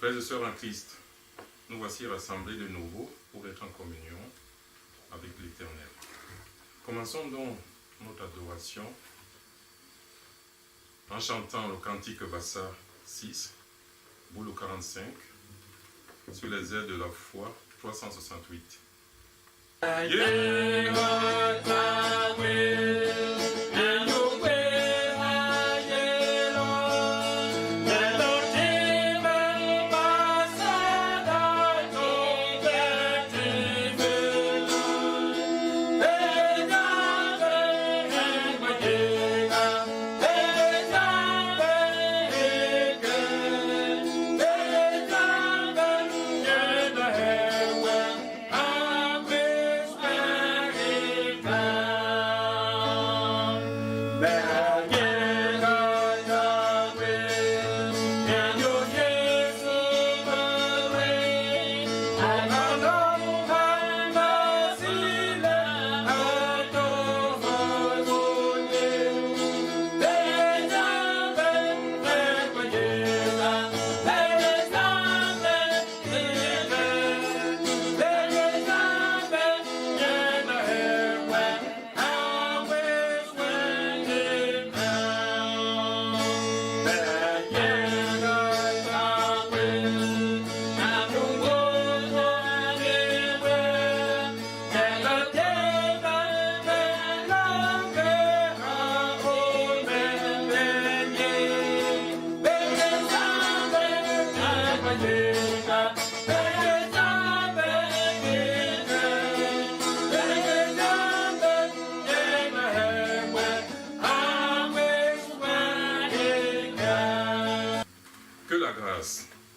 Frères et sœurs en Christ, nous voici rassemblés de nouveau pour être en communion avec l'Éternel. Commençons donc notre adoration en chantant le cantique Bassa 6, boulot 45, sur les airs de la foi 368.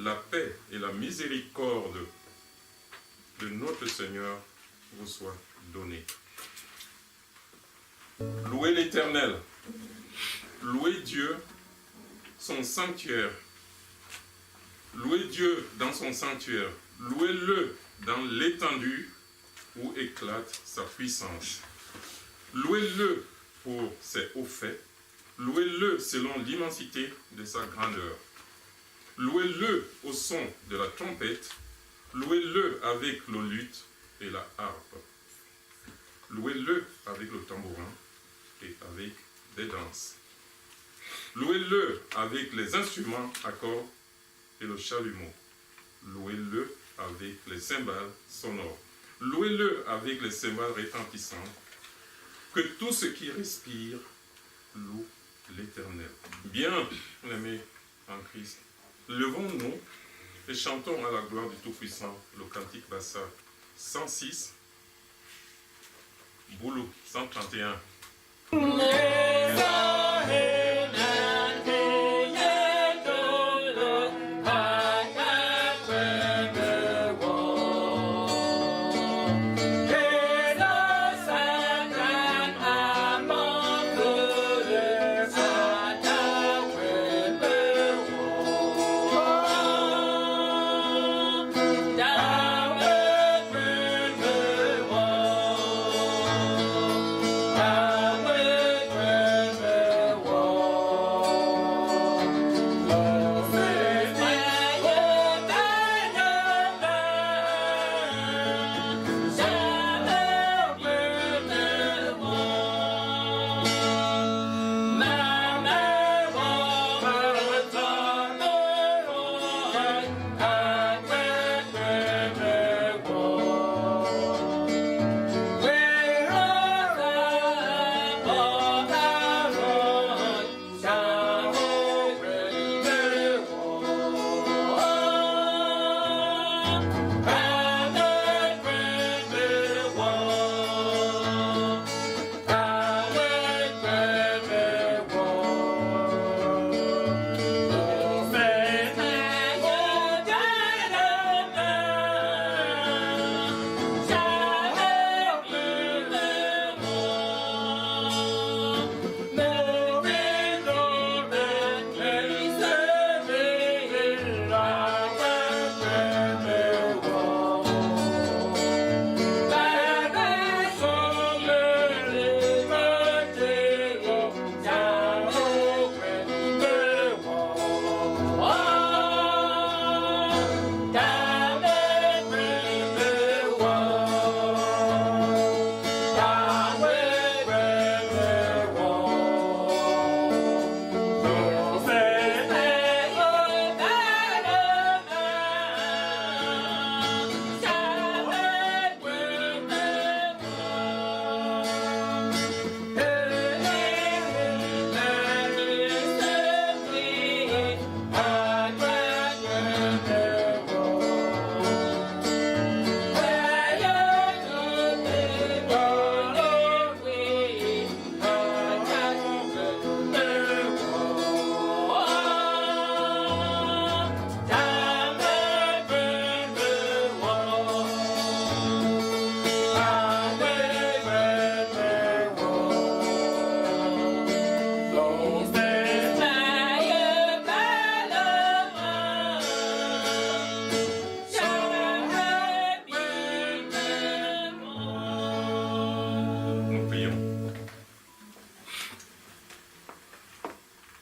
La paix et la miséricorde de notre Seigneur vous soient données. Louez l'Éternel, louez Dieu, son sanctuaire, louez Dieu dans son sanctuaire, louez-le dans l'étendue où éclate sa puissance. Louez-le pour ses hauts faits, louez-le selon l'immensité de sa grandeur. Louez-le au son de la trompette, louez-le avec le luth et la harpe. Louez-le avec le tambourin et avec des danses. Louez-le avec les instruments à cordes et le chalumeau. Louez-le avec les cymbales sonores. Louez-le avec les cymbales retentissantes. Que tout ce qui respire loue l'Éternel. Bien, aimés en Christ, levons-nous et chantons à la gloire du Tout-Puissant le cantique Bassa 106, Boulou 131.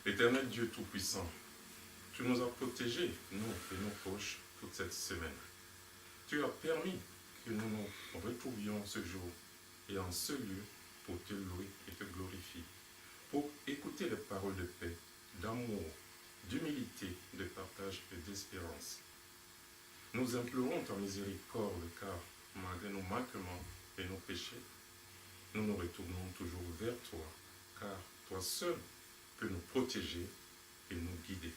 Éternel Dieu Tout-Puissant, tu nous as protégés, nous et nos proches, toute cette semaine. Tu as permis que nous nous retrouvions ce jour et en ce lieu pour te louer et te glorifier, pour écouter les paroles de paix, d'amour, d'humilité, de partage et d'espérance. Nous implorons ta miséricorde, car malgré nos manquements et nos péchés, nous nous retournons toujours vers toi, car toi seul peux nous protéger et nous guider.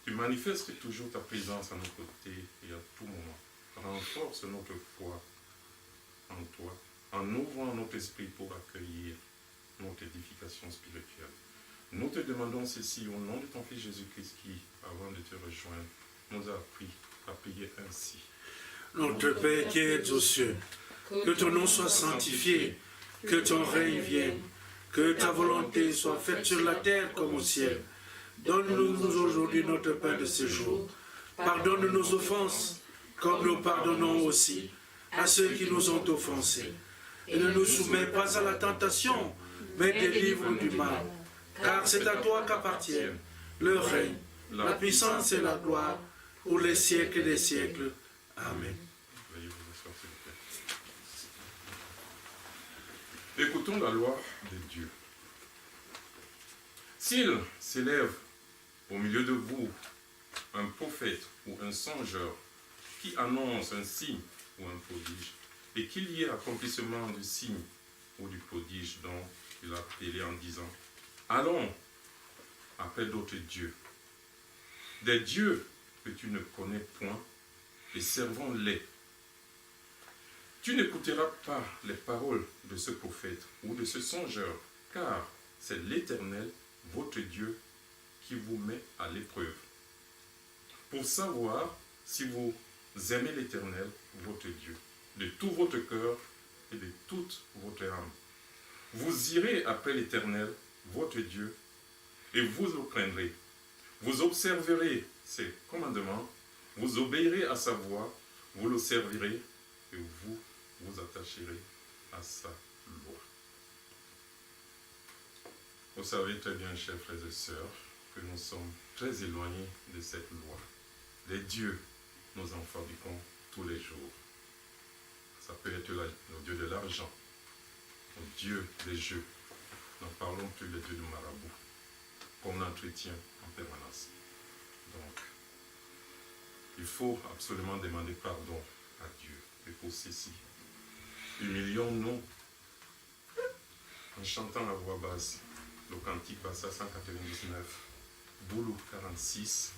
Tu manifestes toujours ta présence à nos côtés et à tout moment. Renforce notre foi en toi, en ouvrant notre esprit pour accueillir notre édification spirituelle. Nous te demandons ceci au nom de ton Fils Jésus-Christ qui, avant de te rejoindre, nous a appris à prier ainsi. Notre Père qui es aux cieux, que ton nom soit sanctifié, que ton règne vienne, que ta volonté soit faite sur la terre comme au ciel. Donne-nous aujourd'hui notre pain de ce jour. Pardonne nos offenses, comme nous pardonnons aussi à ceux qui nous ont offensés. Et ne nous soumets pas à la tentation, mais délivre-nous du mal. Car c'est à toi qu'appartiennent le règne, la puissance et la gloire, pour les siècles des siècles. Amen. Veuillez vous asseoir, s'il vous plaît. Écoutons la loi de Dieu. S'il s'élève au milieu de vous un prophète ou un songeur qui annonce un signe ou un prodige, et qu'il y ait accomplissement du signe ou du prodige dont il a appelé en disant « Allons après d'autres dieux, des dieux que tu ne connais point, et servons-les. » Tu n'écouteras pas les paroles de ce prophète ou de ce songeur, car c'est l'Éternel, votre Dieu, qui vous met à l'épreuve, pour savoir si vous aimez l'Éternel, votre Dieu, de tout votre cœur et de toute votre âme. Vous irez après l'Éternel, votre Dieu, et vous le craindrez. Vous observerez ses commandements, vous obéirez à sa voix, vous le servirez, et vous vous attacherez à sa loi. Vous savez très bien, chers frères et sœurs, que nous sommes très éloignés de cette loi. Les dieux, nous en fabriquons tous les jours. Ça peut être le dieu de l'argent, le dieu des jeux. N'en parlons plus le dieu du marabout, qu'on entretient en permanence. Donc, il faut absolument demander pardon à Dieu. Et pour ceci, humilions-nous en chantant à voix basse le cantique Bassa 199, Boulou 46.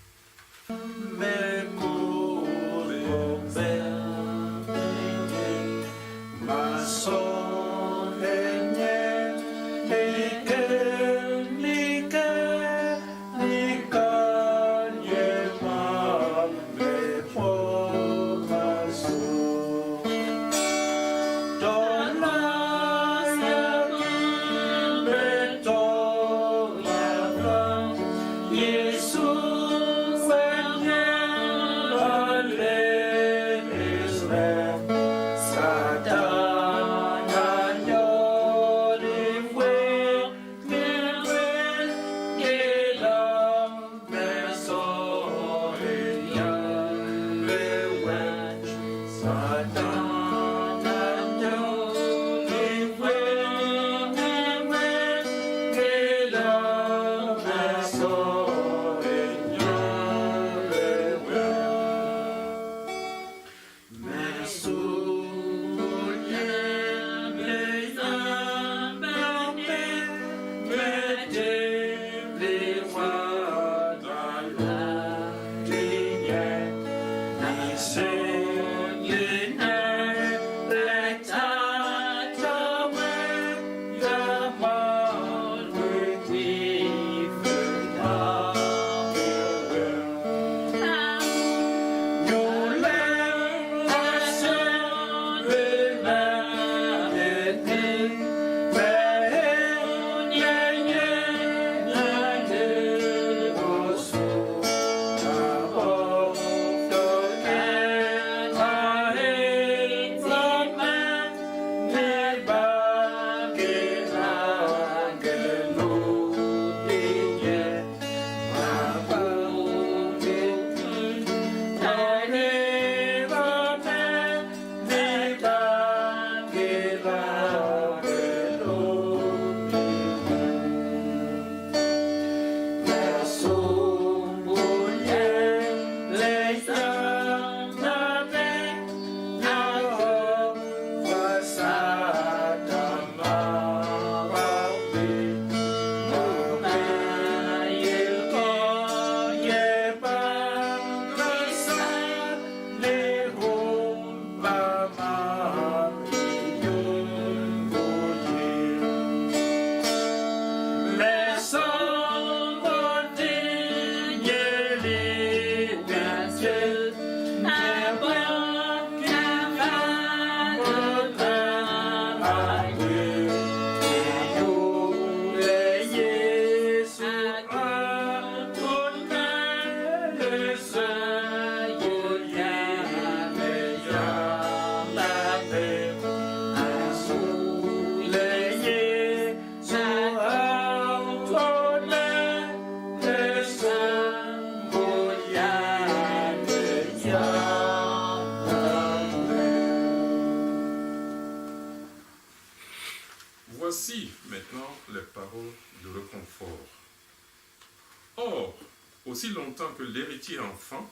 Or, aussi longtemps que l'héritier est enfant,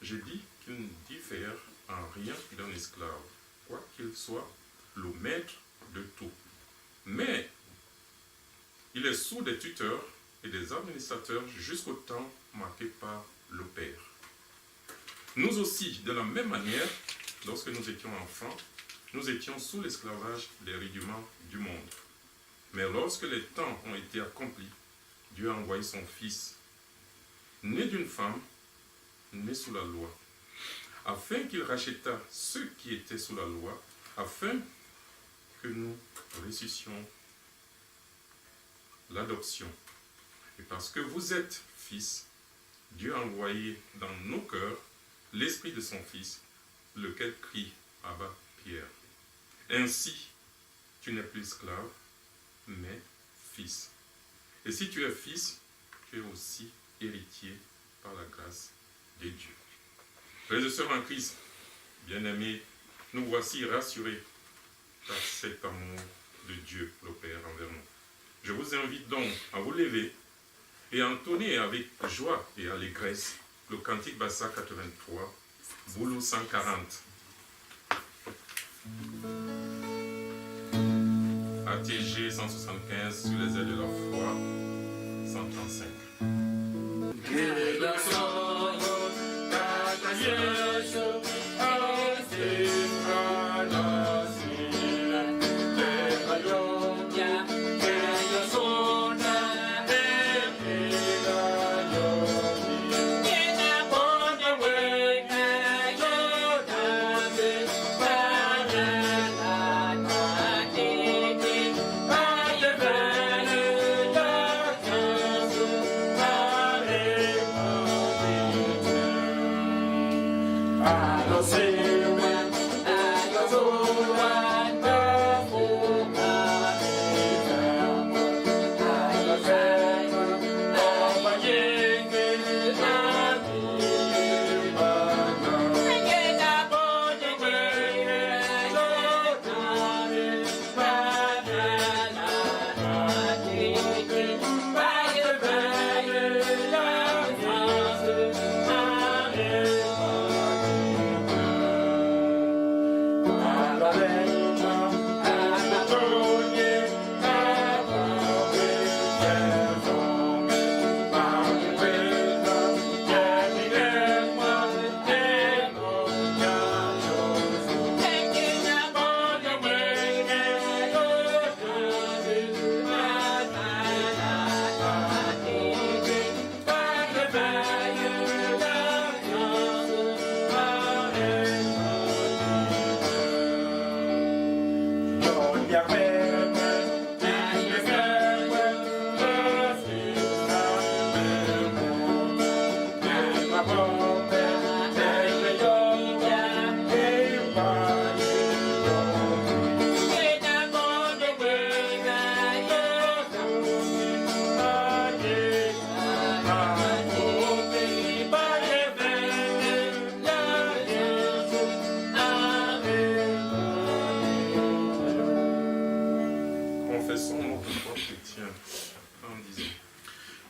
je dis qu'il ne diffère en rien d'un esclave, quoi qu'il soit le maître de tout. Mais il est sous des tuteurs et des administrateurs jusqu'au temps marqué par le Père. Nous aussi, de la même manière, lorsque nous étions enfants, nous étions sous l'esclavage des rudiments du monde. Mais lorsque les temps ont été accomplis, Dieu a envoyé son Fils, né d'une femme, né sous la loi, afin qu'il rachètât ceux qui étaient sous la loi, afin que nous ressuscitions l'adoption. Et parce que vous êtes fils, Dieu a envoyé dans nos cœurs l'esprit de son Fils, lequel crie Abba, Pierre. Ainsi, tu n'es plus esclave, mais fils. Et si tu es fils, tu es aussi héritier par la grâce de Dieu. Frères et sœurs en Christ, bien-aimés, nous voici rassurés par cet amour de Dieu, le Père, envers nous. Je vous invite donc à vous lever et à entonner avec joie et allégresse le cantique Bassa 83, Boulou 140. ATG 175 sur les ailes de la foi 135.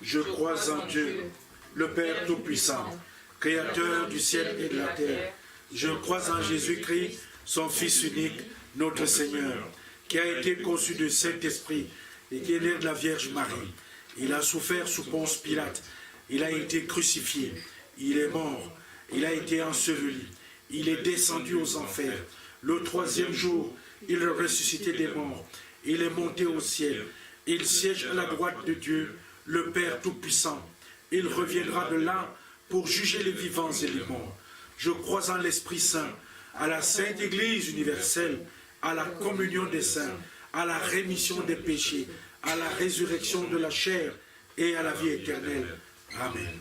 Je crois en Dieu, le Père Tout-Puissant, Créateur du ciel et de la terre. Je crois en Jésus-Christ, son Fils unique, notre Seigneur, qui a été conçu du Saint-Esprit et qui est né de la Vierge Marie. Il a souffert sous Ponce Pilate. Il a été crucifié. Il est mort. Il a été enseveli. Il est descendu aux enfers. Le troisième jour, il est ressuscité des morts. Il est monté au ciel. Il siège à la droite de Dieu, le Père Tout-Puissant. Il reviendra de là pour juger les vivants et les morts. Je crois en l'Esprit Saint, à la Sainte Église universelle, à la communion des saints, à la rémission des péchés, à la résurrection de la chair et à la vie éternelle. Amen.